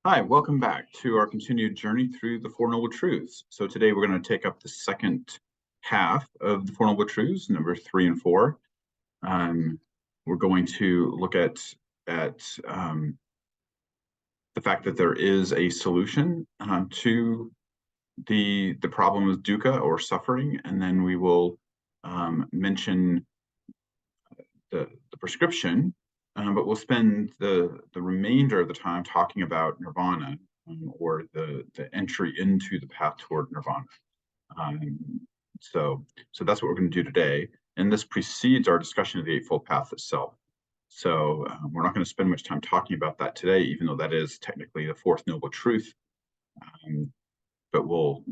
Hi, welcome back to our continued journey through the Four Noble Truths. So today we're going to take up the second half of the Four Noble Truths, number 3 and 4. We're going to look at the fact that there is a solution to the problem of dukkha or suffering, and then we will mention the prescription. But we'll spend the remainder of the time talking about nirvana, or the entry into the path toward nirvana. So that's what we're going to do today, and this precedes our discussion of the Eightfold Path itself. So we're not going to spend much time talking about that today, even though that is technically the fourth noble truth. But we'll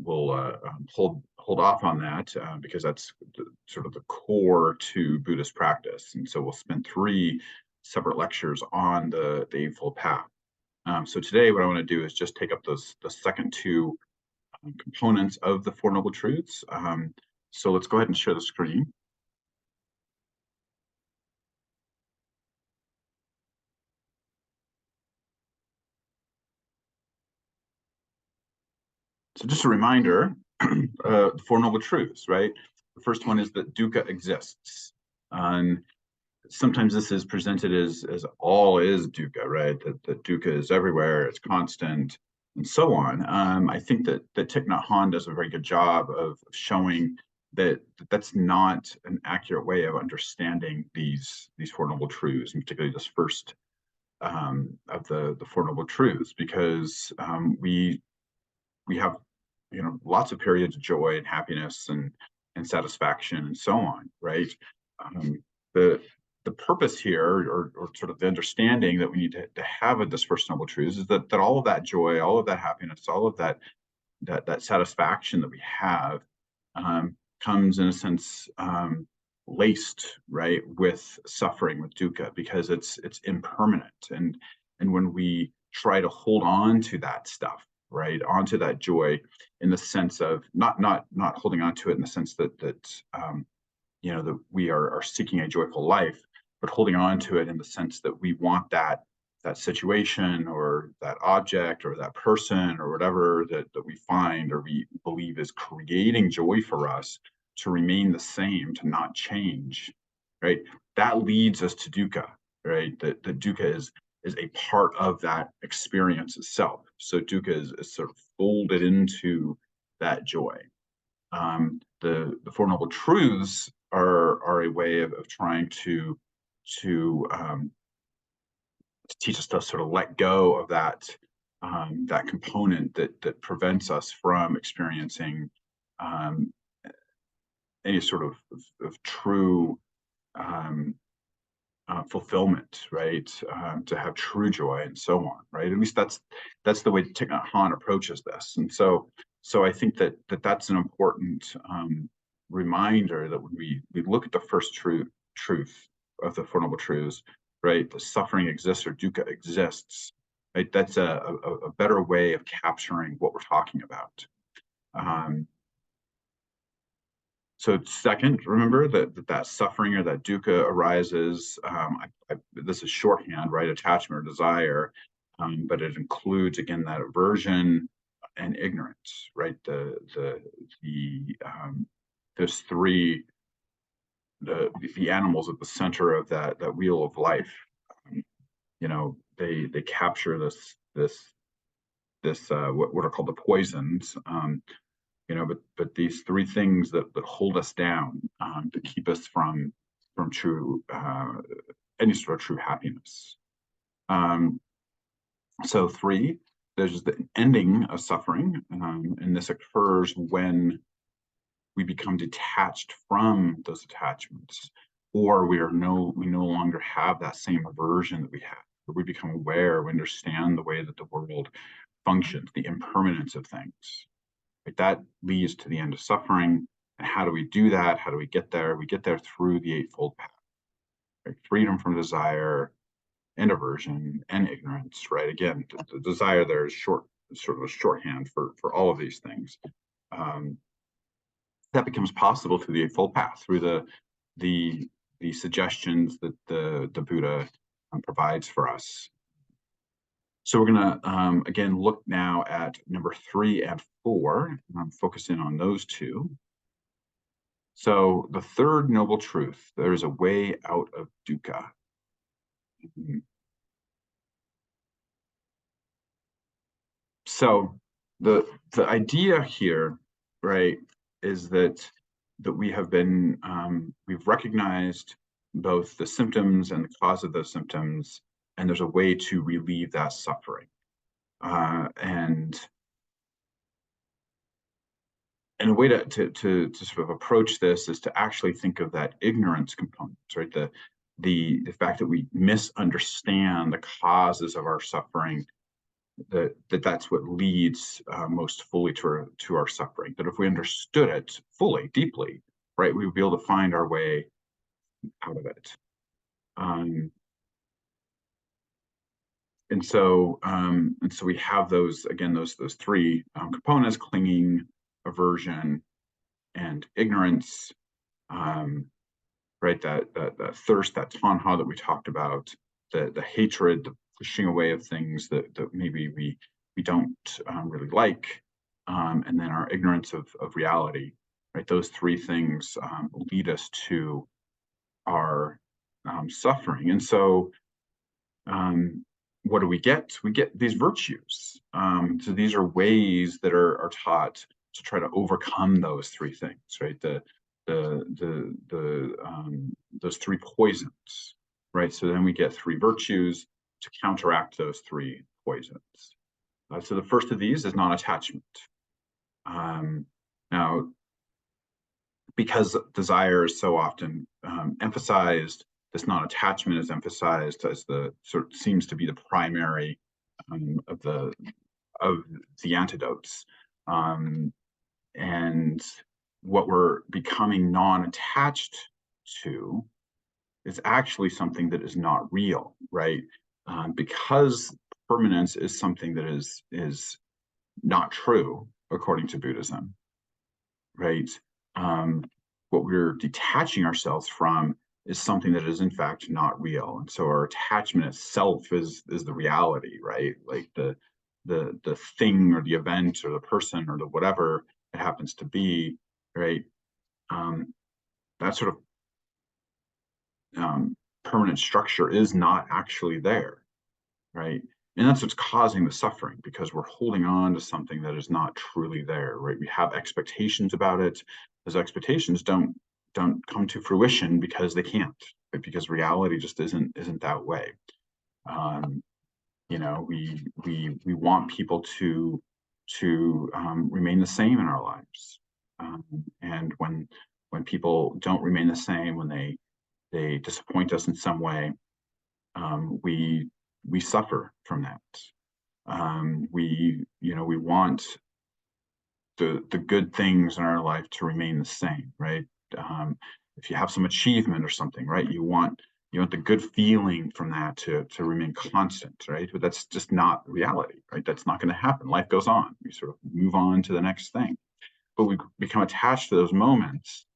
hold off on that because that's sort of the core to Buddhist practice, and so we'll spend 3 separate lectures on the Eightfold Path. So today, what I want to do is just take up the second 2 components of the Four Noble Truths. So let's go ahead and share the screen. So just a reminder, the Four Noble Truths, right? The first one is that dukkha exists. And sometimes this is presented as all is dukkha, right? That dukkha is everywhere, it's constant, and so on. I think that Thich Nhat Hanh does a very good job of showing that that's not an accurate way of understanding these Four Noble Truths, and particularly this first of the Four Noble Truths, because we have lots of periods of joy and happiness and satisfaction and so on, right? The purpose here, or sort of the understanding that we need to have of this first noble truth, is that all of that joy, all of that happiness, all of that satisfaction that we have comes in a sense laced, right, with suffering, with dukkha, because it's impermanent, and when we try to hold on to that stuff, right, onto that joy, in the sense of not holding on to it in the sense that that we are seeking a joyful life, but holding on to it in the sense that we want that situation or that object or that person or whatever that we find or we believe is creating joy for us to remain the same, to not change, right? That leads us to dukkha, right? That dukkha is a part of that experience itself. So dukkha is sort of folded into that joy. The Four Noble Truths are a way of trying to teach us to sort of let go of that component that prevents us from experiencing any sort of true fulfillment, right? To have true joy and so on, right? At least that's the way Thich Nhat Hanh approaches this, and so I think that's an important reminder that when we look at the first truth of the Four Noble Truths, right? The suffering exists, or dukkha exists, right? That's a better way of capturing what we're talking about. So second, remember that suffering or that dukkha arises. This is shorthand, right? Attachment or desire, but it includes, again, that aversion and ignorance, right? There's 3 the animals at the center of that wheel of life. They capture this what are called the poisons. But these 3 things that hold us down, to keep us from true any sort of true happiness. So 3, there's the ending of suffering, and this occurs when we become detached from those attachments, or we no longer have that same aversion that we had. We become aware, we understand the way that the world functions, the impermanence of things. Right? That leads to the end of suffering. And how do we do that? How do we get there? We get there through the Eightfold Path. Right? Freedom from desire and aversion and ignorance, right? Again, the desire there is sort of a shorthand for all of these things. That becomes possible through the Eightfold Path, through the suggestions that the Buddha provides for us. So we're going to, again, look now at number 3 and 4. I'm focusing on those two. So the third noble truth, there is a way out of dukkha. So the idea here, right, is that we have been, we've recognized both the symptoms and the cause of those symptoms, and there's a way to relieve that suffering. And a way to sort of approach this is to actually think of that ignorance component, right? The fact that we misunderstand the causes of our suffering, that's what leads most fully to our suffering. That if we understood it fully, deeply, right, we would be able to find our way out of it. And so we have those, again, those three components: clinging, aversion, and ignorance. Right, that thirst, that tanha that we talked about, the hatred, the pushing away of things that maybe we don't really like, and then our ignorance of reality. Right, those three things lead us to our suffering. And so what do we get? We get these virtues. So these are ways that are taught to try to overcome those three things, right? Those three poisons, right? So then we get three virtues to counteract those three poisons. So the first of these is non-attachment. Now, because desire is so often emphasized, this non-attachment is emphasized as the sort of seems to be the primary of the antidotes. And what we're becoming non-attached to is actually something that is not real, right? Because permanence is something that is not true according to Buddhism, right? What we're detaching ourselves from is something that is in fact not real, and so our attachment itself is the reality, right? Like the thing or the event or the person or the whatever it happens to be, right? That sort of permanent structure is not actually there, right? And that's what's causing the suffering, because we're holding on to something that is not truly there, right? We have expectations about it. Those expectations don't come to fruition because they can't, right? Because reality just isn't that way. You know, we want people to remain the same in our lives, and when people don't remain the same, when they disappoint us in some way, we suffer from that. We want the good things in our life to remain the same, right? If you have some achievement or something, right, you want the good feeling from that to remain constant, right? But that's just not reality, right? That's not going to happen. Life goes on. We sort of move on to the next thing, but we become attached to those moments,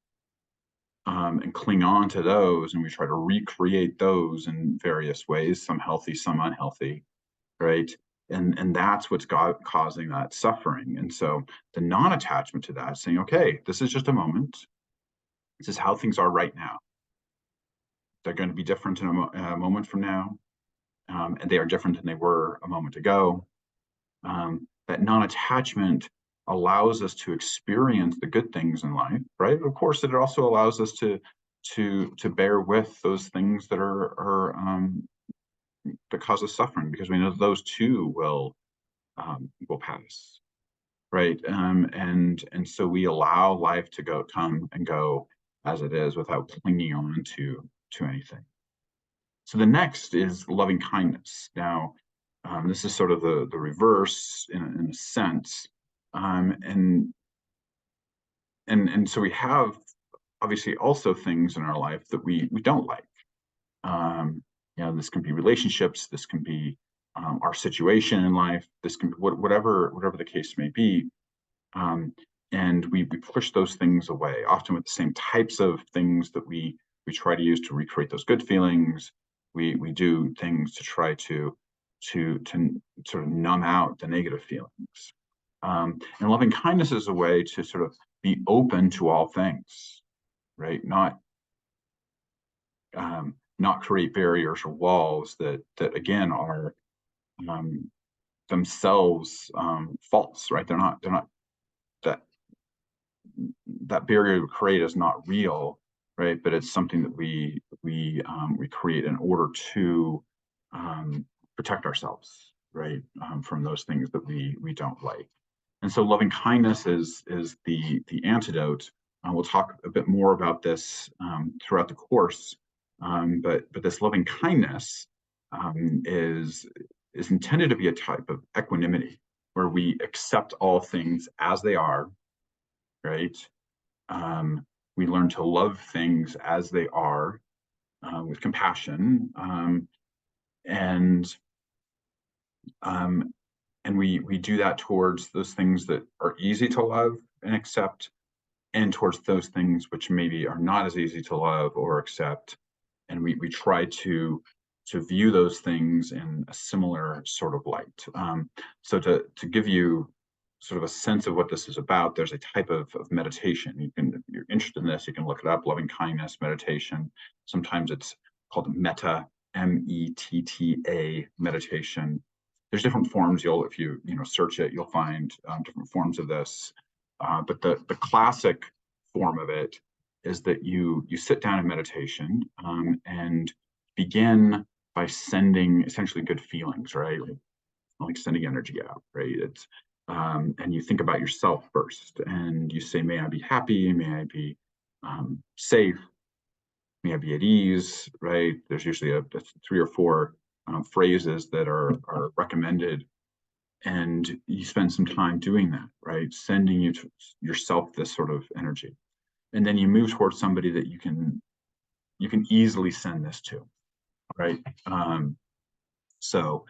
and cling on to those, and we try to recreate those in various ways, some healthy, some unhealthy, right? And that's what's causing that suffering. And so the non-attachment to that, saying, okay, this is just a moment. This is how things are right now. They're going to be different in a moment from now, and they are different than they were a moment ago. That non-attachment allows us to experience the good things in life, right? Of course, it also allows us to bear with those things that are that cause us suffering, because we know those too will pass, right? And so we allow life to come and go as it is without clinging on to anything. So the next is loving kindness. Now, this is sort of the reverse in a sense, and so we have obviously also things in our life that we don't like. This can be relationships, this can be our situation in life, this can be whatever the case may be, and we push those things away, often with the same types of things that we try to use to recreate those good feelings. We do things to try to to sort of numb out the negative feelings. And loving kindness is a way to sort of be open to all things, right? Not create barriers or walls that again are themselves false, right? They're not that barrier we create is not real, right? But it's something that we create in order to protect ourselves, right, from those things that we don't like. And so, loving kindness is the antidote. We'll talk a bit more about this throughout the course, but this loving kindness is intended to be a type of equanimity where we accept all things as they are, right? We learn to love things as they are with compassion, and we do that towards those things that are easy to love and accept, and towards those things which maybe are not as easy to love or accept. And we try to view those things in a similar sort of light. So to give you sort of a sense of what this is about, there's a type of meditation. You can, if you're interested in this, you can look it up, loving kindness meditation. Sometimes it's called metta, METTA meditation. There's different forms. If you search it, you'll find different forms of this. But the classic form of it is that you sit down in meditation and begin by sending essentially good feelings, right? Like sending energy out, right? It's and you think about yourself first, and you say, "May I be happy? May I be safe? May I be at ease?" Right? There's usually a 3 or 4 phrases that are recommended, and you spend some time doing that, right? Sending yourself this sort of energy, and then you move towards somebody that you can easily send this to, right? So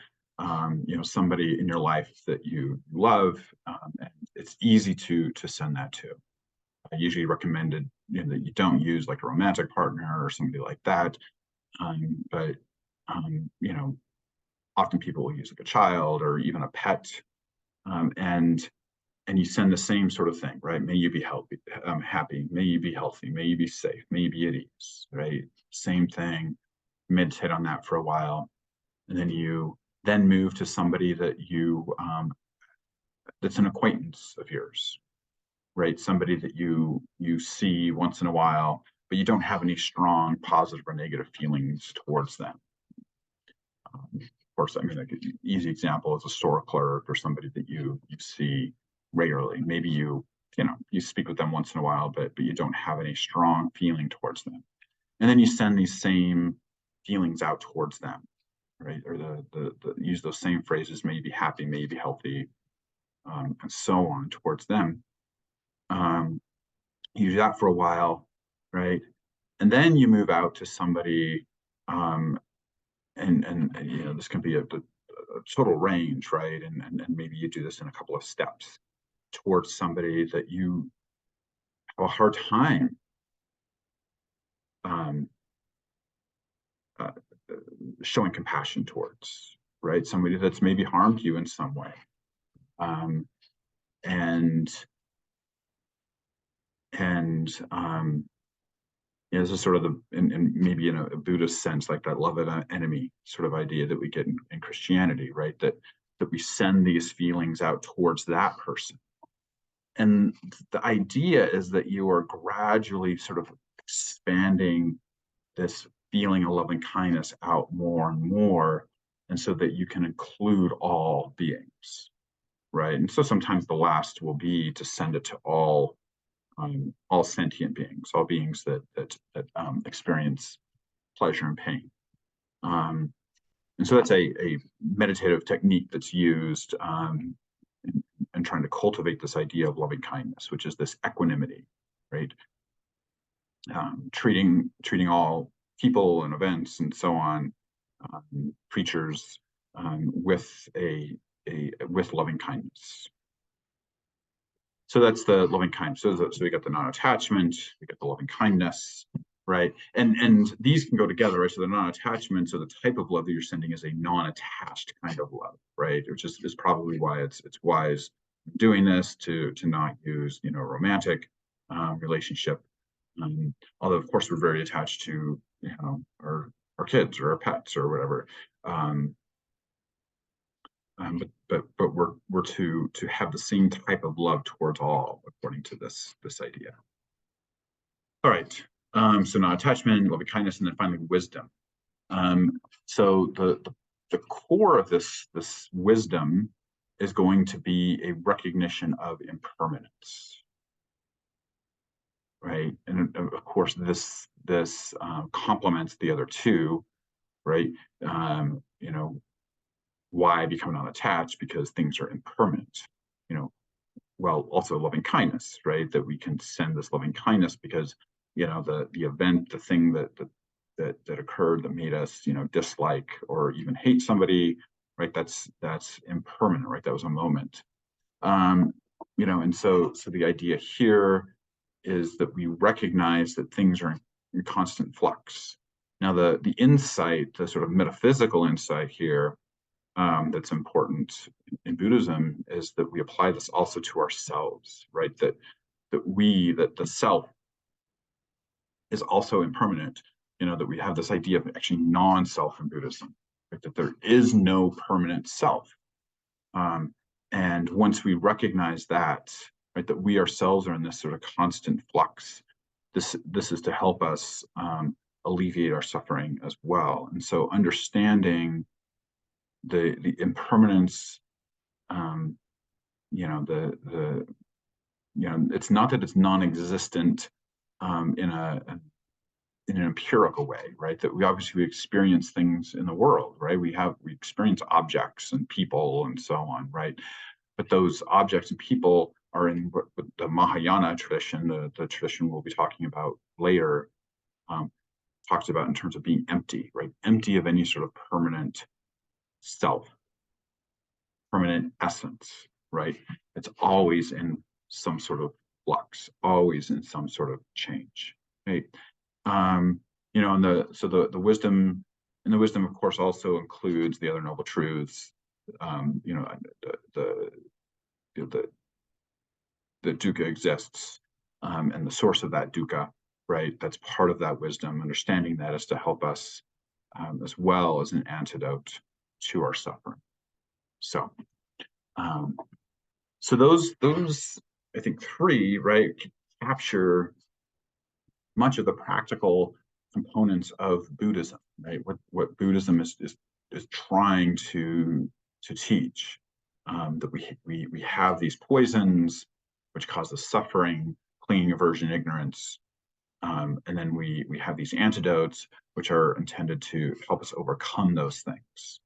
somebody in your life that you love, and it's easy to send that to. I usually recommended that you don't use like a romantic partner or somebody like that, but often people will use like a child or even a pet, and you send the same sort of thing, right? May you be healthy, happy. May you be healthy. May you be safe. May you be at ease, right? Same thing. Meditate on that for a while, and then you move to somebody that that's an acquaintance of yours, right? Somebody that you see once in a while, but you don't have any strong positive or negative feelings towards them. Of course, I mean, like an easy example is a store clerk or somebody that you see regularly. Maybe you speak with them once in a while, but you don't have any strong feeling towards them. And then you send these same feelings out towards them, right? Or the use those same phrases, may you be happy, may you be healthy, and so on towards them. You do that for a while, right? And then you move out to somebody, and this can be a total range, right? And maybe you do this in a couple of steps towards somebody that you have a hard time showing compassion towards, right? Somebody that's maybe harmed you in some way. This is sort of and maybe in a Buddhist sense, like that love of an enemy sort of idea that we get in Christianity, right? That we send these feelings out towards that person. And the idea is that you are gradually sort of expanding this feeling of loving kindness out more and more, and so that you can include all beings, right? And so sometimes the last will be to send it to all sentient beings, all beings that experience pleasure and pain. And so that's a meditative technique that's used in trying to cultivate this idea of loving kindness, which is this equanimity, right? Treating all people and events and so on, creatures, with loving kindness. So that's the loving kindness. So we got the non-attachment, we got the loving kindness. right? And these can go together, right? So the non-attachment, so the type of love that you're sending is a non-attached kind of love, right? Which is probably why it's wise doing this to not use, you know, romantic relationship. Although of course we're very attached to, you know, our kids or our pets or whatever. Um, but we're to have the same type of love towards all, according to this idea. All right. So now attachment, loving kindness, and then finally wisdom. So the core of this wisdom is going to be a recognition of impermanence, right? And of course, this complements the other two, right? You know, why become non-attached? Because things are impermanent. You know, well, also loving kindness, right? That we can send this loving kindness because, you know, the event, the thing that occurred that made us, you know, dislike or even hate somebody, right? That's impermanent, right? That was a moment. You know, and so the idea here is that we recognize that things are in constant flux. Now, the insight, the sort of metaphysical insight here, that's important in Buddhism is that we apply this also to ourselves, right? That the self is also impermanent. You know, that we have this idea of actually non-self in Buddhism, right? That there is no permanent self. Um, and once we recognize that, right, that we ourselves are in this sort of constant flux, this is to help us alleviate our suffering as well. And so understanding the impermanence, um, you know, the you know, it's not that it's non-existent in an empirical way, right? That we experience things in the world, right? We experience objects and people and so on, right? But those objects and people are in what the Mahayana tradition, the tradition we'll be talking about later, um, talks about in terms of being empty, right? Empty of any sort of permanent self, permanent essence, right? It's always in some sort of flux, always in some sort of change, right? Um, you know, and the wisdom, and the wisdom, of course, also includes the other noble truths. You know, the the dukkha exists, and the source of that dukkha, right? That's part of that wisdom. Understanding that is to help us as well as an antidote to our suffering. So, um, so those I think three, right, capture much of the practical components of Buddhism, right? What Buddhism is trying to teach, that we have these poisons which cause us suffering, clinging, aversion, ignorance, and then we have these antidotes which are intended to help us overcome those things.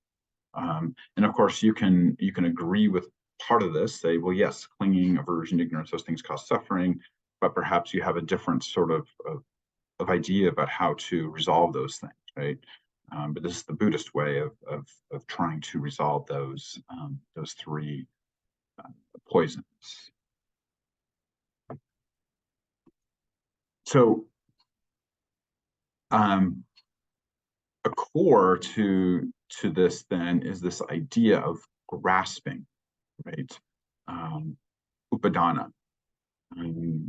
And of course, you can agree with part of this, say, well, yes, clinging, aversion, ignorance, those things cause suffering, but perhaps you have a different sort of idea about how to resolve those things, right? But this is the Buddhist way of trying to resolve those three poisons. So, a core to this then is this idea of grasping, right? Upadana.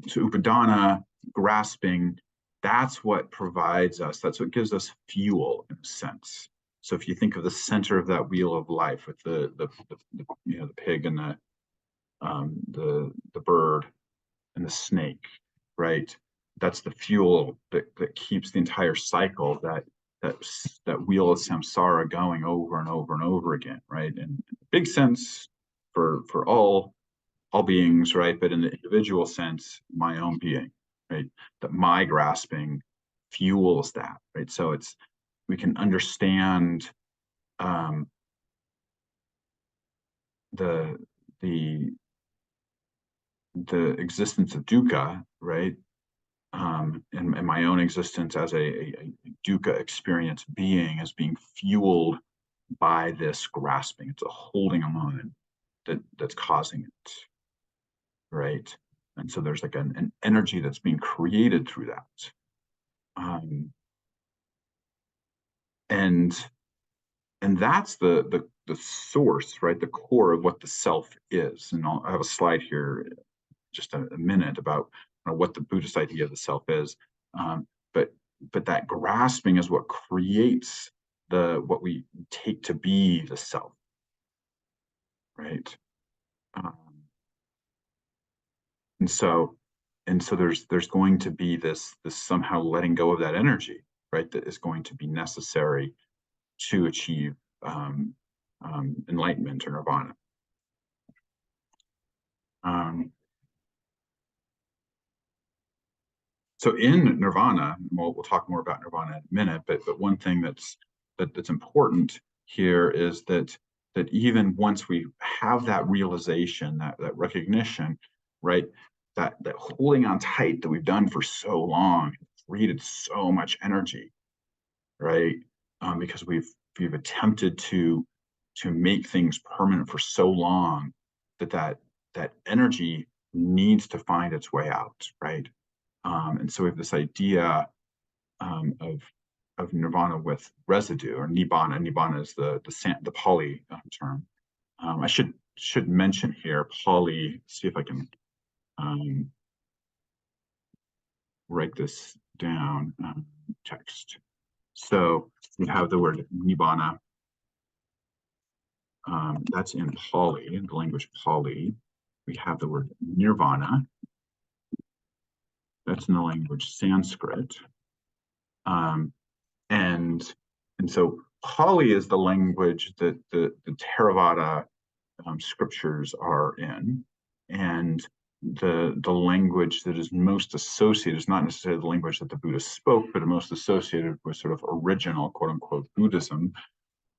So upadana, grasping, that's what provides us, that's what gives us fuel in a sense. So if you think of the center of that wheel of life with the you know, the pig and the bird and the snake, right? That's the fuel that keeps the entire cycle, that wheel of samsara going over and over and over again, right? And in a big sense for all beings, right? But in the individual sense, my own being, right? That my grasping fuels that, right? So we can understand um, the the the existence of dukkha, right? And my own existence as a dukkha experience being as being fueled by this grasping. It's a holding on that's causing it, right? And so there's like an energy that's being created through that. And that's the source, right? The core of what the self is. And I have a slide here, just a minute, about what the Buddhist idea of the self is. But that grasping is what creates what we take to be the self, right? And so there's going to be this somehow letting go of that energy, right? That is going to be necessary to achieve enlightenment or nirvana. So in nirvana, we'll talk more about nirvana in a minute, but one thing that's important here is that even once we have that realization, that recognition, right, that holding on tight that we've done for so long created so much energy, right? Because we've attempted to make things permanent for so long that energy needs to find its way out, right? And so we have this idea of nirvana with residue, or nibbana. Nibbana is the Pali term. I should mention here Pali. See if I can write this down. Text. So we have the word nibbana. That's in Pali, in the language Pali. We have the word nirvana. That's in the language Sanskrit. And so Pali is the language that the Theravada scriptures are in, and the language that is most associated is not necessarily the language that the Buddha spoke, but most associated with sort of original, quote unquote, Buddhism.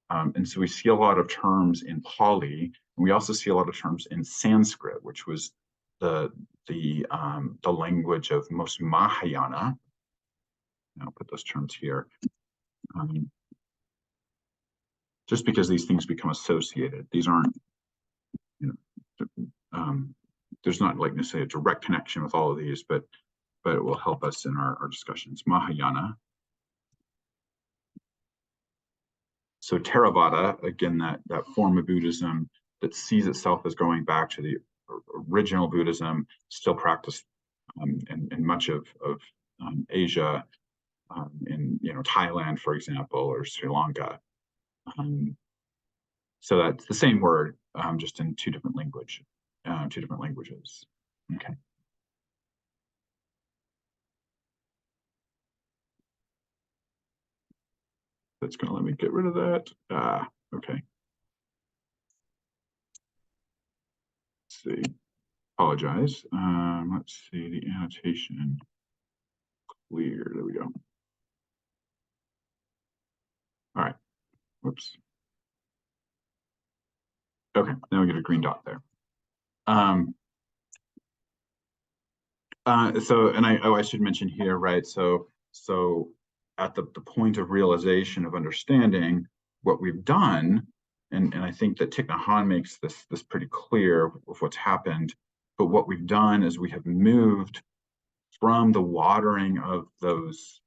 And so we see a lot of terms in Pali, and we also see a lot of terms in Sanskrit, which was the language of most Mahayana. I'll put those terms here. Just because these things become associated, these aren't, there's not like necessarily a direct connection with all of these, but it will help us in our discussions. Mahayana. So Theravada, again, that form of Buddhism that sees itself as going back to the original Buddhism, still practiced in much of Asia, in Thailand, for example, or Sri Lanka. So that's the same word, just in two different languages. Okay. That's going to let me get rid of that. Okay. Let's see. Apologize. Let's see the annotation. Clear. There we go. All right. Whoops. Okay. Now we get a green dot there. So, and I should mention here, right? So at the point of realization of understanding what we've done, and I think that Thich Nhat Hanh makes this pretty clear of what's happened. But what we've done is we have moved from the watering of those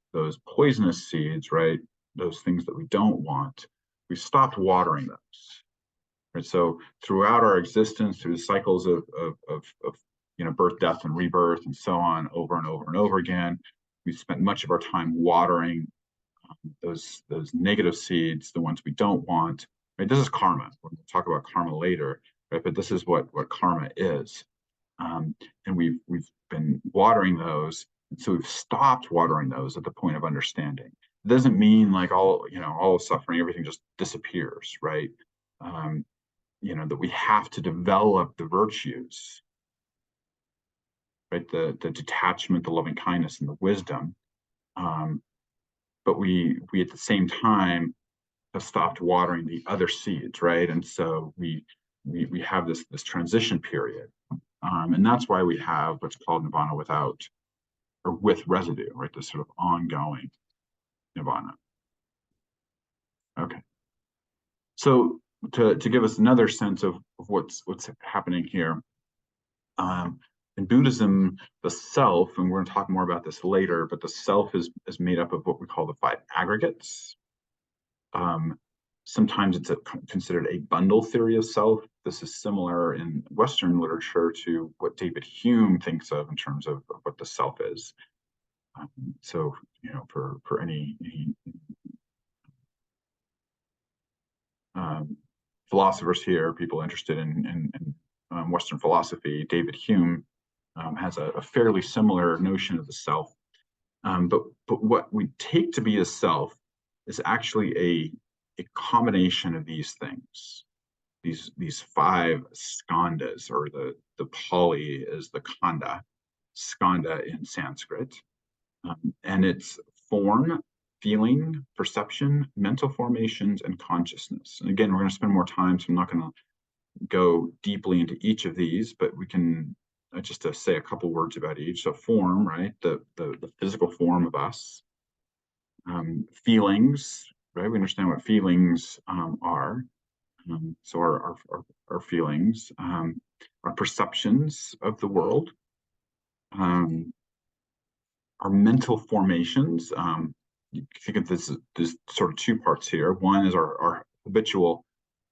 poisonous seeds, right? Those things that we don't want. We stopped watering those. Right? So throughout our existence, through the cycles of birth, death, and rebirth, and so on, over and over and over again, we've spent much of our time watering those negative seeds, the ones we don't want. Right? This is karma. We'll talk about karma later, right? But this is what karma is. And we've been watering those, and so we've stopped watering those at the point of understanding. It doesn't mean like all suffering, everything just disappears, right? That we have to develop the virtues, right? The detachment, the loving kindness, and the wisdom. But we at the same time have stopped watering the other seeds, right? And so we have this transition period. And that's why we have what's called nirvana without, or with residue, right? This sort of ongoing nirvana. Okay. So to give us another sense of what's happening here, In Buddhism, the self, and we're going to talk more about this later, but the self is made up of what we call the five aggregates. Sometimes it's considered a bundle theory of self. This is similar in Western literature to what David Hume thinks of in terms of what the self is. So, for any philosophers here, people interested in Western philosophy, David Hume has a fairly similar notion of the self. But what we take to be a self is actually a combination of these things, these five skandhas, or the Pali is the khandha, skandha in Sanskrit, and it's form, feeling, perception, mental formations, and consciousness. And again, we're going to spend more time, so I'm not going to go deeply into each of these, but we can just to say a couple words about each. So form, right, the physical form of us. Feelings, right, we understand what feelings are. So our feelings, our perceptions of the world, our mental formations. You think of this sort of two parts here. One is our habitual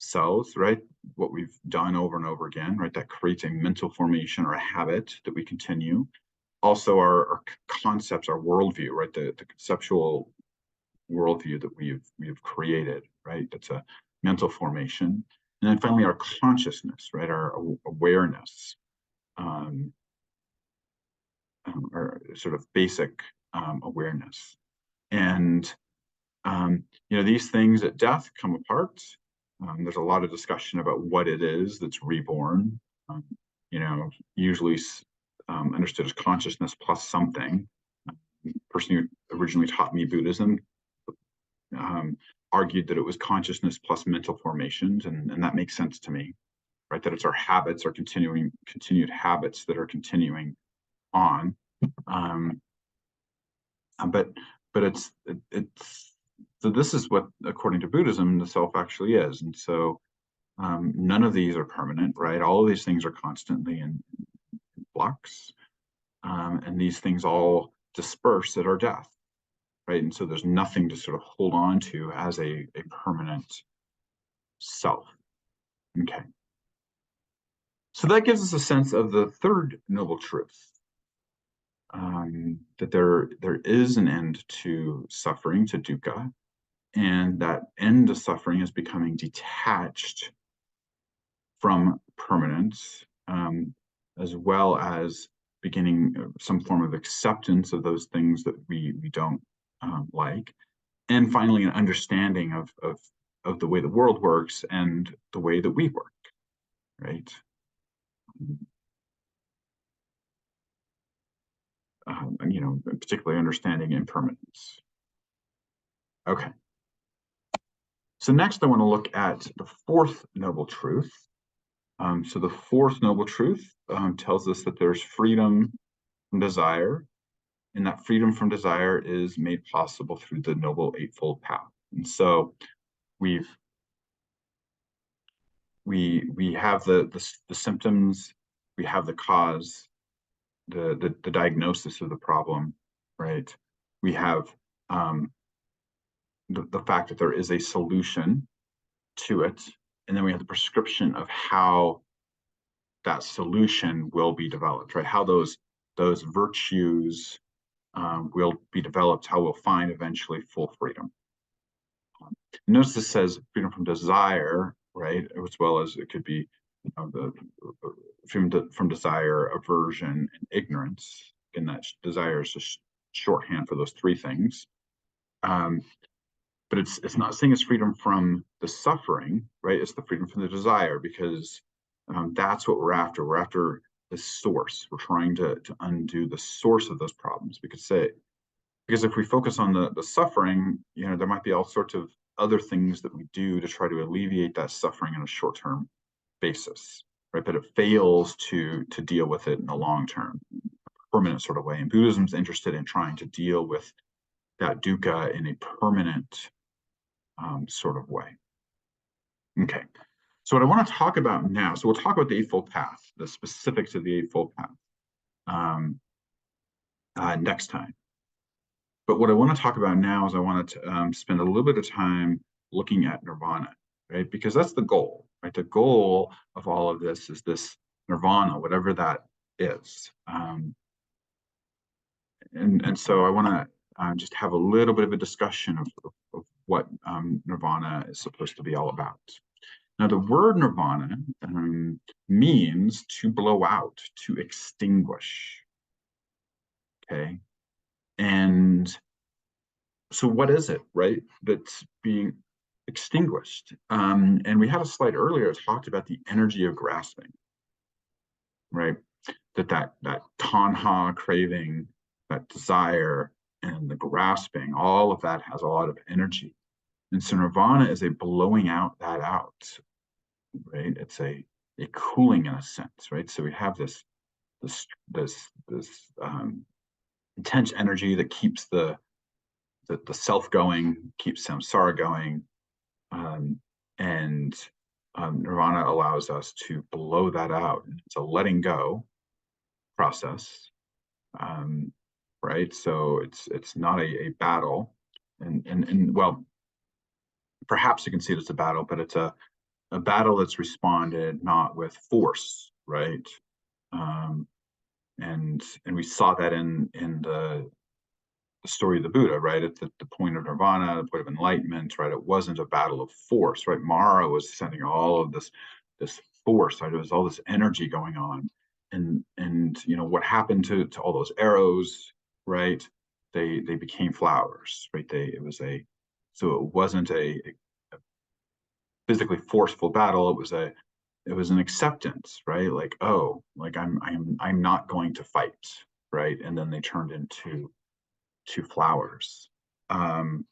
selves, right? What we've done over and over again, right? That creates a mental formation or a habit that we continue. Also, our concepts, our worldview, right? The conceptual worldview that we've created, right? That's a mental formation. And then finally, our consciousness, right? Our awareness, our sort of basic awareness. And these things at death come apart. There's a lot of discussion about what it is that's reborn. Usually understood as consciousness plus something. The person who originally taught me Buddhism argued that it was consciousness plus mental formations, and that makes sense to me, right? That it's our habits, our continued habits that are continuing on. But it's so this is what, according to Buddhism, the self actually is. And so none of these are permanent, right? All of these things are constantly in flux. And these things all disperse at our death, right? And so there's nothing to sort of hold on to as a permanent self. Okay. So that gives us a sense of the third noble truth, that there is an end to suffering, to dukkha, and that end to suffering is becoming detached from permanence, as well as beginning some form of acceptance of those things that we don't like, and finally an understanding of the way the world works and the way that we work, right? Particularly understanding impermanence. Okay. So next I want to look at the fourth noble truth. So the fourth noble truth tells us that there's freedom from desire, and that freedom from desire is made possible through the Noble Eightfold Path. And so we have the symptoms, we have the cause, the diagnosis of the problem, right? We have the fact that there is a solution to it, and then we have the prescription of how that solution will be developed, right? How those virtues will be developed, how we'll find eventually full freedom. Notice this says freedom from desire, right? As well as it could be the freedom from desire, aversion, and ignorance. And that desire is just shorthand for those three things. But it's not saying it's freedom from the suffering, right? It's the freedom from the desire, because that's what we're after. We're after the source. We're trying to undo the source of those problems. We could say, because if we focus on the suffering, there might be all sorts of other things that we do to try to alleviate that suffering on a short-term basis, right? But it fails to deal with it in the long term, permanent sort of way. And Buddhism's interested in trying to deal with that dukkha in a permanent sort of way. Okay, so what I want to talk about now, so we'll talk about the Eightfold Path, the specifics of the Eightfold Path. next time. But what I want to talk about now is I want to spend a little bit of time looking at nirvana, right? Because that's the goal, right? The goal of all of this is this nirvana, whatever that is. And so I want to just have a little bit of a discussion of what nirvana is supposed to be all about. Now, the word nirvana means to blow out, to extinguish. Okay. And so what is it, right, that's being extinguished? And we had a slide earlier that talked about the energy of grasping, right? That tanha craving, that desire, and the grasping, all of that has a lot of energy. And so nirvana is a blowing out that out, right? It's a cooling in a sense, right? So we have this intense energy that keeps the self going, keeps samsara going, and nirvana allows us to blow that out. It's a letting go process, right? So it's not a battle, and well, perhaps you can see it as a battle, but it's a battle that's responded not with force, right? And we saw that in the story of the Buddha, right? At the point of nirvana, the point of enlightenment, right? It wasn't a battle of force, right? Mara was sending all of this force, right? There was all this energy going on, and you know what happened to all those arrows, right? They became flowers, right? So it wasn't a physically forceful battle. It was an acceptance, right? Like, oh, like I'm not going to fight, right? And then they turned into flowers. Um,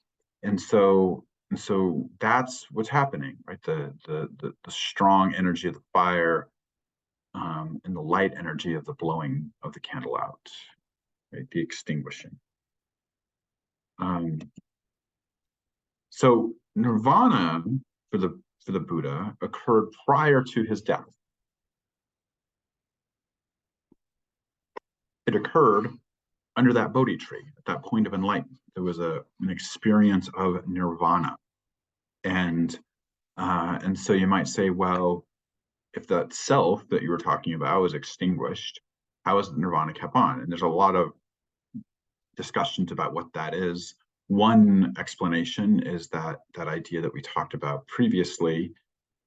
and so that's what's happening, right? The strong energy of the fire, and the light energy of the blowing of the candle out, right? The extinguishing. So nirvana for the Buddha occurred prior to his death. It occurred under that Bodhi tree, at that point of enlightenment. There was an experience of nirvana. And so you might say, well, if that self that you were talking about was extinguished, how is nirvana kept on? And there's a lot of discussions about what that is. One explanation is that idea that we talked about previously,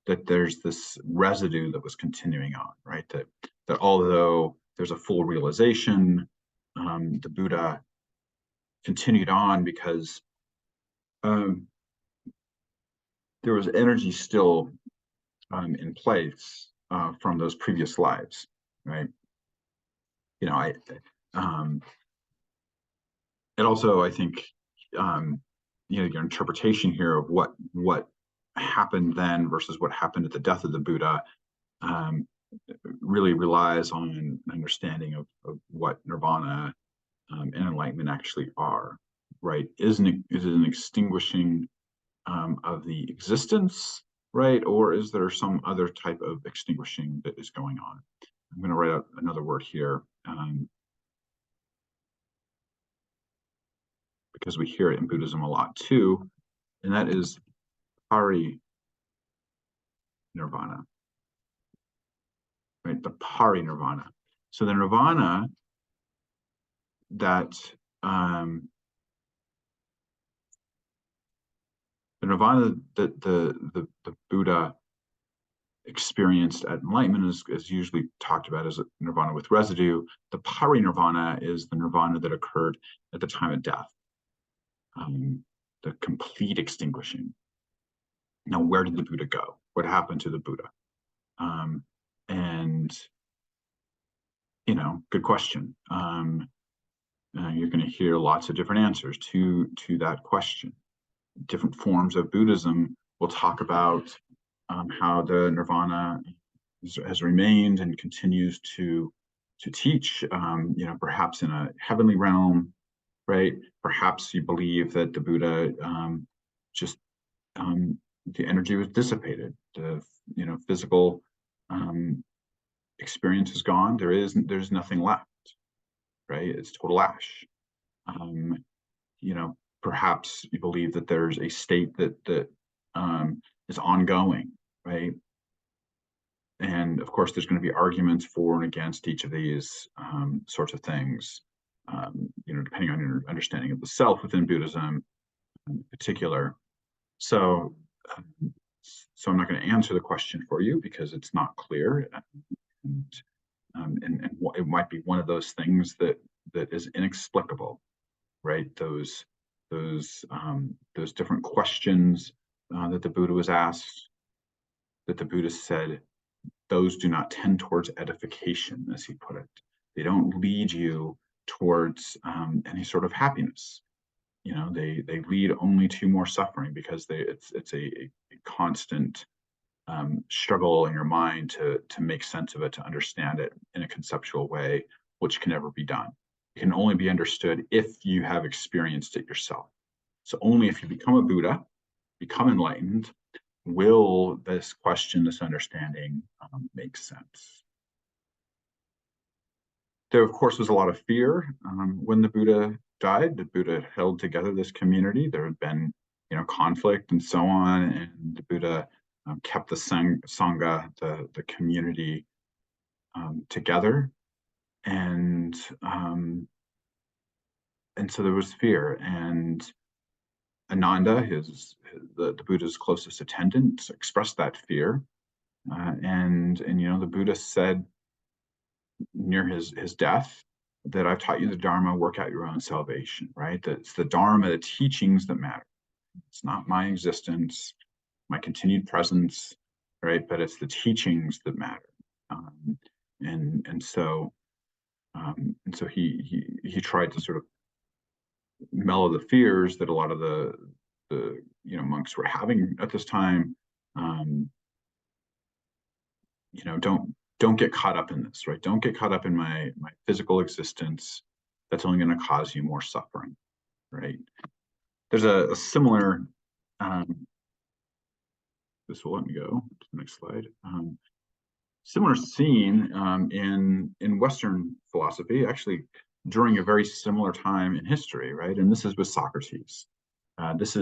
that there's this residue that was continuing on, right? That although there's a full realization, the Buddha continued on because there was energy still in place from those previous lives, right? You know, it also, I think, you know, your interpretation here of what happened then versus what happened at the death of the Buddha really relies on an understanding of what nirvana and enlightenment actually are, right? Is it an extinguishing of the existence, right? Or is there some other type of extinguishing that is going on? I'm going to write out another word here because we hear it in Buddhism a lot too, and that is pari nirvana, right? The pari nirvana. So the nirvana that the Buddha experienced at enlightenment is usually talked about as nirvana with residue. The parinirvana is the nirvana that occurred at the time of death, the complete extinguishing. Now, where did the Buddha go? What happened to the Buddha? And you know, good question. You're going to hear lots of different answers to that question. Different forms of Buddhism will talk about how the nirvana has remained and continues to teach, you know, perhaps in a heavenly realm, right? Perhaps you believe that the Buddha just the energy was dissipated, the you know physical experience is gone. There's nothing left, right? It's total ash. You know, perhaps you believe that there's a state that is ongoing, right? And of course, there's going to be arguments for and against each of these sorts of things, you know, depending on your understanding of the self within Buddhism in particular. So, so I'm not going to answer the question for you because it's not clear, and it might be one of those things that is inexplicable, right? Those different questions that the Buddha was asked, that the Buddha said, those do not tend towards edification, as he put it. They don't lead you towards any sort of happiness. You know, they lead only to more suffering because it's a constant struggle in your mind to make sense of it, to understand it in a conceptual way, which can never be done. It can only be understood if you have experienced it yourself. So only if you become a Buddha, become enlightened, will this question, this understanding make sense. There, of course, was a lot of fear when the Buddha died. The Buddha held together this community. There had been, you know, conflict and so on, and the Buddha kept the Sangha, the community, together, and so there was fear. And Ananda, the Buddha's closest attendant, expressed that fear, and you know, the Buddha said near his death that I've taught you the Dharma, work out your own salvation, right? That it's the Dharma, the teachings that matter. It's not my existence, my continued presence, right? But it's the teachings that matter. And so he tried to sort of mellow the fears that a lot of the you know, monks were having at this time. You know, don't get caught up in this, right? Don't get caught up in my physical existence. That's only going to cause you more suffering, right? There's a similar, this will let me go to the next slide. Similar scene in Western philosophy, actually during a very similar time in history, right? And this is with Socrates. This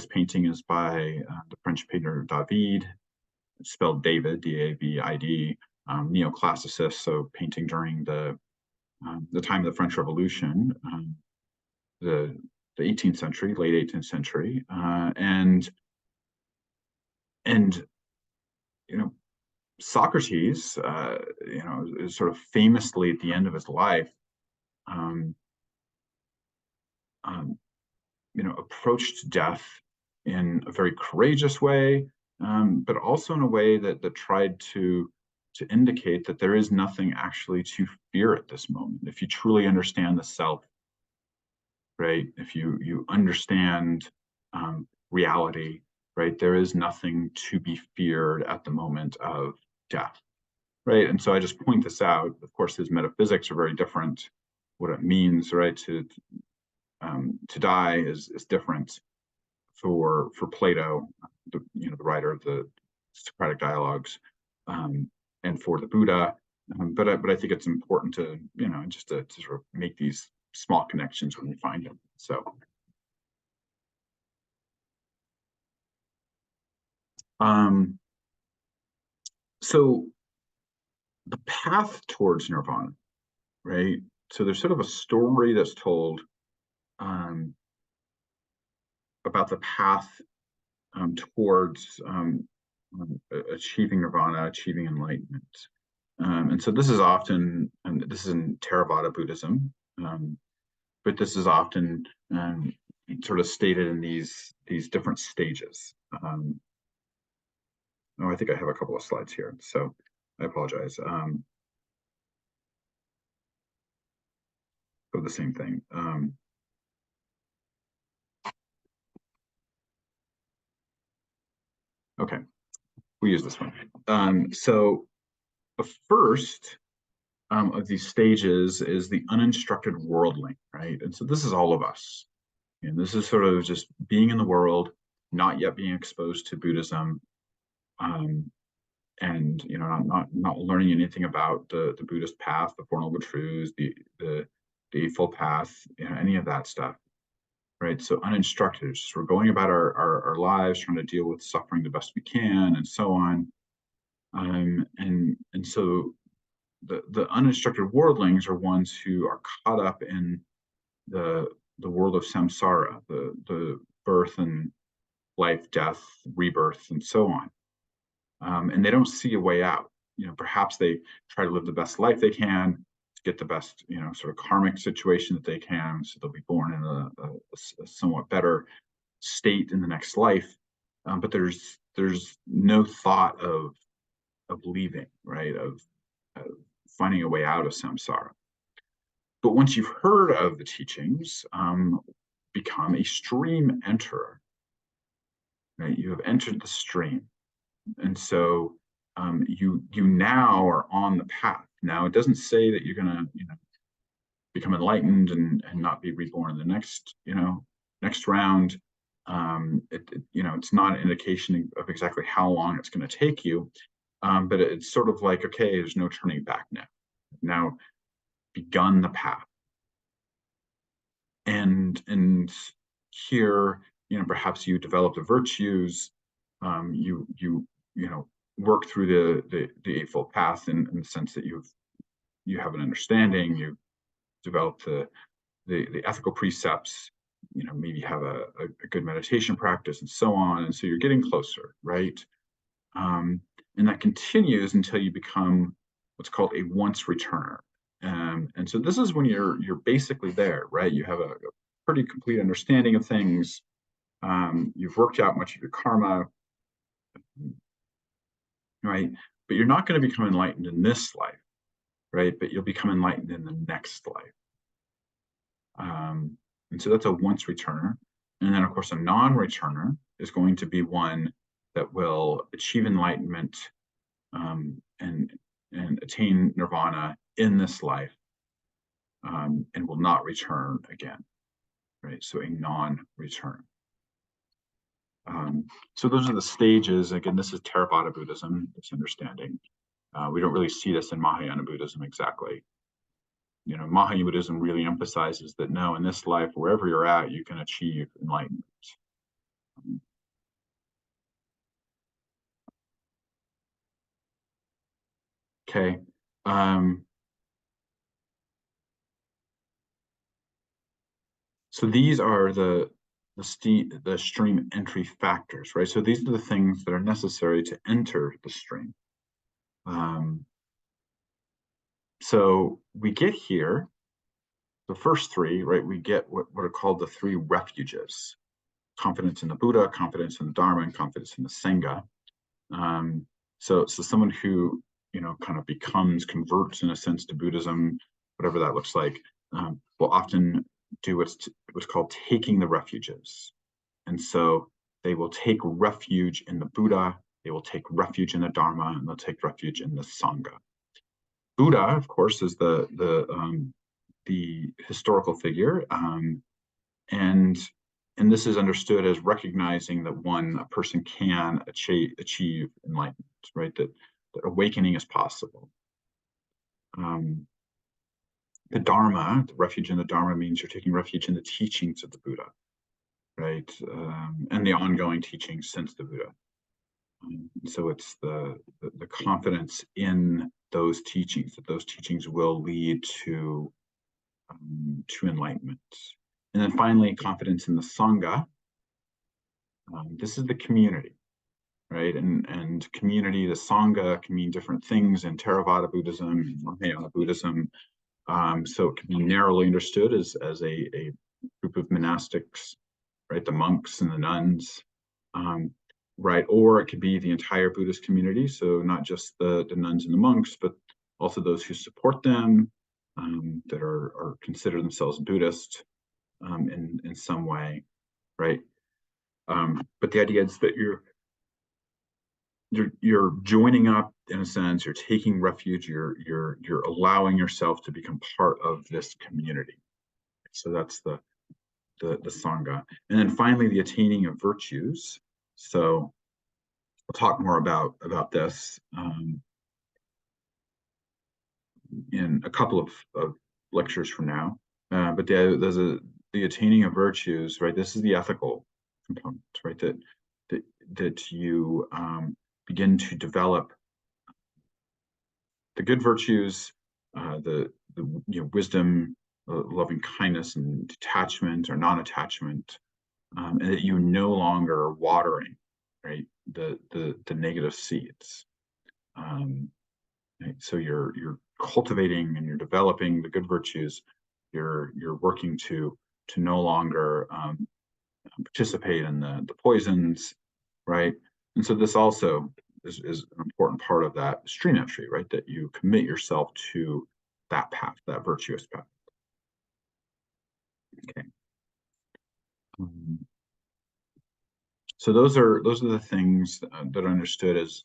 painting is by the French painter David, spelled David, D-A-V-I-D, neoclassicist, so painting during the time of the French Revolution, the 18th century, late 18th century, and you know, Socrates, you know, is sort of famously at the end of his life, you know, approached death in a very courageous way, but also in a way that tried to indicate that there is nothing actually to fear at this moment. If you truly understand the self, right? If you understand reality, right? There is nothing to be feared at the moment of death, right? And so I just point this out. Of course, his metaphysics are very different. What it means, right, to die is different for Plato, you know, the writer of the Socratic dialogues, and for the Buddha. But I think it's important to, you know, just to sort of make these small connections when you find them. So the path towards nirvana, right? So there's sort of a story that's told about the path towards achieving nirvana, achieving enlightenment. And so this is often, and this is in Theravada Buddhism, but this is often sort of stated in these different stages. Oh, I think I have a couple of slides here, so I apologize. For the same thing. Okay, we use this one. So the first of these stages is the uninstructed worldling, right? And so this is all of us. And this is sort of just being in the world, not yet being exposed to Buddhism, and you know, not learning anything about the Buddhist path, the Four Noble Truths, the the Eightfold Path, any of that stuff, right? So uninstructed, we're going about our lives, trying to deal with suffering the best we can, and so on. And so the uninstructed worldlings are ones who are caught up in the world of samsara, the birth and life, death, rebirth, and so on. And they don't see a way out. Perhaps they try to live the best life they can, to get the best, sort of karmic situation that they can, so they'll be born in a somewhat better state in the next life. But there's no thought of leaving, right? Of finding a way out of samsara. But once you've heard of the teachings, become a stream enterer. Right? You have entered the stream, and so you now are on the path. Now, it doesn't say that you're going to become enlightened and not be reborn in the next next round. It's not an indication of exactly how long it's going to take you, but it's sort of like, okay, there's no turning back now. Now begun the path. And here, perhaps you develop the virtues, you work through the Eightfold Path in the sense that you have an understanding, you develop the ethical precepts, maybe have a good meditation practice, and so on. And so you're getting closer, right? And that continues until you become what's called a once returner. And so this is when you're basically there, right? You have a pretty complete understanding of things. You've worked out much of your karma, right? But you're not going to become enlightened in this life, right? But you'll become enlightened in the next life. And so that's a once returner. And then, of course, a non-returner is going to be one that will achieve enlightenment and attain nirvana in this life, and will not return again, right? So a non-return. So those are the stages. Again, this is Theravada Buddhism, this understanding. We don't really see this in Mahayana Buddhism exactly. Mahayana Buddhism really emphasizes that no, in this life, wherever you're at, you can achieve enlightenment. Okay. So these are the stream entry factors, right? So these are the things that are necessary to enter the stream. So we get here, the first three, right? We get what are called the three refuges: confidence in the Buddha, confidence in the Dharma, and confidence in the Sangha. So someone who kind of converts in a sense to Buddhism, whatever that looks like, will often do what's called taking the refuges. And so they will take refuge in the Buddha, they will take refuge in the Dharma, and they'll take refuge in the Sangha. Buddha, of course, is the historical figure, and this is understood as recognizing that a person can achieve enlightenment, right? That awakening is possible. The Dharma, the refuge in the Dharma, means you're taking refuge in the teachings of the Buddha, right? And the ongoing teachings since the Buddha. So it's the confidence in those teachings, that those teachings will lead to enlightenment. And then finally, confidence in the Sangha. This is the community, right? And community, the Sangha, can mean different things in Theravada Buddhism, Mahayana Buddhism. So it can be narrowly understood as a group of monastics, right? The monks and the nuns, right? Or it could be the entire Buddhist community. So not just the nuns and the monks, but also those who support them, that are consider themselves Buddhist in some way, right? But the idea is that you're joining up in a sense. You're taking refuge. You're allowing yourself to become part of this community. So that's the Sangha. And then finally, the attaining of virtues. So we'll talk more about this in a couple of lectures from now. but the attaining of virtues, right? This is the ethical component, right? That you begin to develop the good virtues, the wisdom, loving kindness, and detachment or non-attachment, and that you no longer are watering, right, the negative seeds. Right? So you're cultivating and you're developing the good virtues. You're working to no longer participate in the poisons, right? And so this also is an important part of that stream entry, right? That you commit yourself to that path, that virtuous path. Okay. So those are the things that are understood as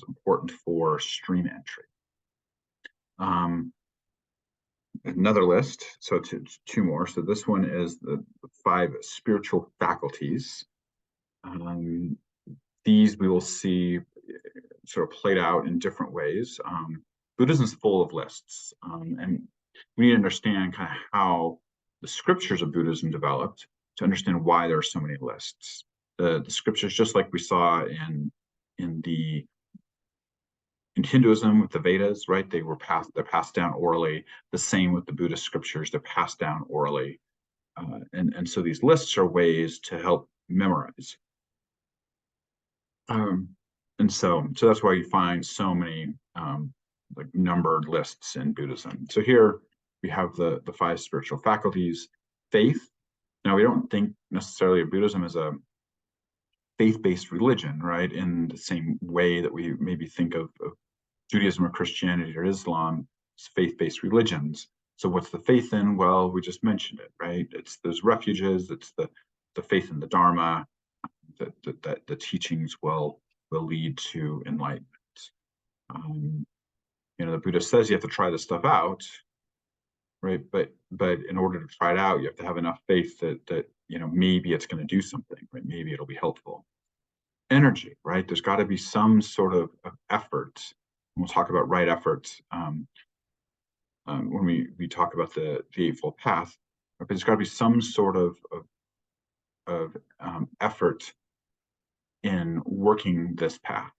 important for stream entry. Another list, so two more. So this one is the 5 spiritual faculties. These we will see sort of played out in different ways. Buddhism is full of lists, and we need to understand kind of how the scriptures of Buddhism developed to understand why there are so many lists. The scriptures, just like we saw in Hinduism with the Vedas, right? They're passed down orally. The same with the Buddhist scriptures, they're passed down orally. And so these lists are ways to help memorize. And so that's why you find so many like numbered lists in Buddhism. So here we have the 5 spiritual faculties. Faith. Now, we don't think necessarily of Buddhism as a faith-based religion, right? In the same way that we maybe think of Judaism or Christianity or Islam as faith-based religions. So what's the faith in? Well, we just mentioned it, right? It's those refuges. It's the faith in the Dharma. That the teachings will lead to enlightenment. The Buddha says you have to try this stuff out, right? But in order to try it out, you have to have enough faith that maybe it's going to do something, right? Maybe it'll be helpful. Energy, right? There's got to be some sort of effort. And we'll talk about right efforts when we talk about the Eightfold Path. But there's got to be some sort of effort in working this path.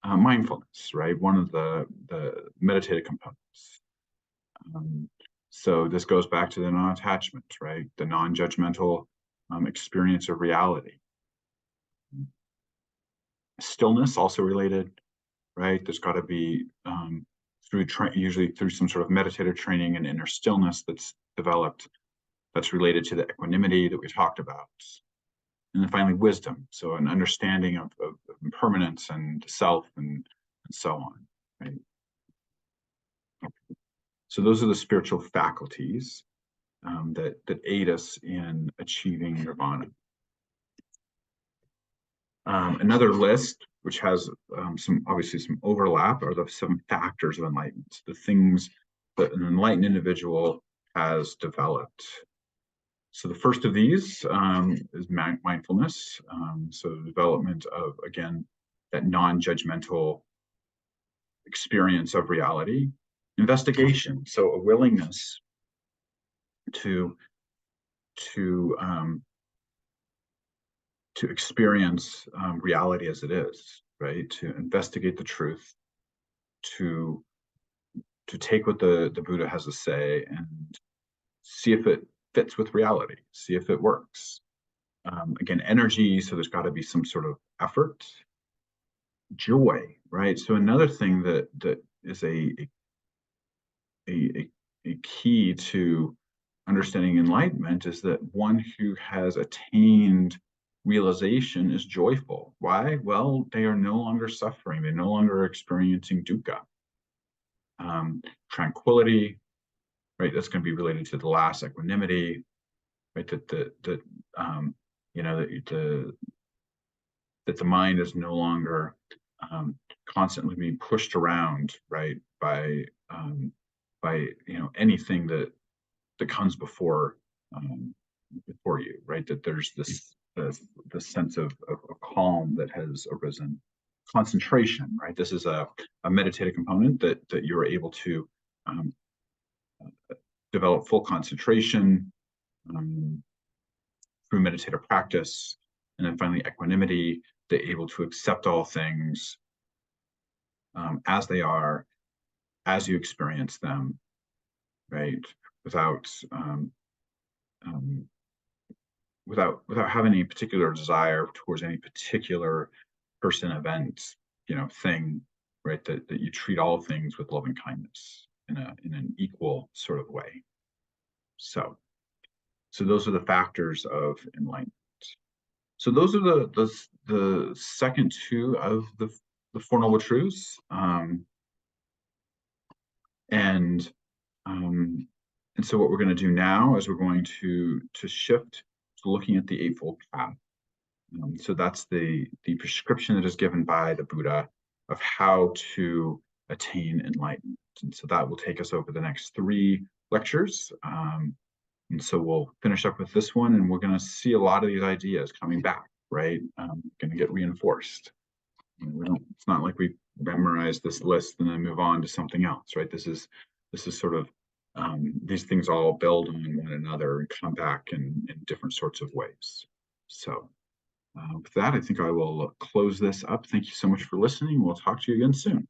Mindfulness, right? One of the meditative components. So this goes back to the non-attachment, right? The non-judgmental experience of reality. Stillness also related, right? There's got to be usually through some sort of meditative training and inner stillness that's developed, that's related to the equanimity that we talked about. And then finally, wisdom. So an understanding of impermanence and self and so on, right? Okay. So those are the spiritual faculties that aid us in achieving nirvana. Another list, which has obviously some overlap, are the 7 factors of enlightenment, the things that an enlightened individual has developed. So the first of these is mindfulness. So the development of, again, that non-judgmental experience of reality. Investigation, so a willingness to experience reality as it is, right? To investigate the truth, to take what the Buddha has to say and see if it fits with reality, see if it works. Again, energy, so there's got to be some sort of effort. Joy, right? So another thing that is a key to understanding enlightenment is that one who has attained realization is joyful. Why? Well, they are no longer suffering. They're no longer experiencing dukkha. Tranquility, right? That's going to be related to the last, equanimity, right? That the mind is no longer constantly being pushed around, right, by anything that comes before you, right? That there's this sense of calm that has arisen. Concentration, right? This is a meditative component that you're able to develop full concentration through meditative practice, and then finally equanimity, they're able to accept all things as they are, as you experience them, right? Without without having any particular desire towards any particular person, event, thing, right? That you treat all things with loving kindness in an equal sort of way. So those are the factors of enlightenment. So those are the second two of the Four Noble Truths, and so what we're going to do now is we're going to shift to looking at the Eightfold Path. So that's the prescription that is given by the Buddha of how to attain enlightenment. And so that will take us over the next 3 lectures. And so we'll finish up with this one, and we're going to see a lot of these ideas coming back, right? Going to get reinforced. It's not like we memorize this list and then move on to something else, right? This is sort of these things all build on one another and come back in different sorts of ways. So with that, I think I will close this up. Thank you so much for listening. We'll talk to you again soon.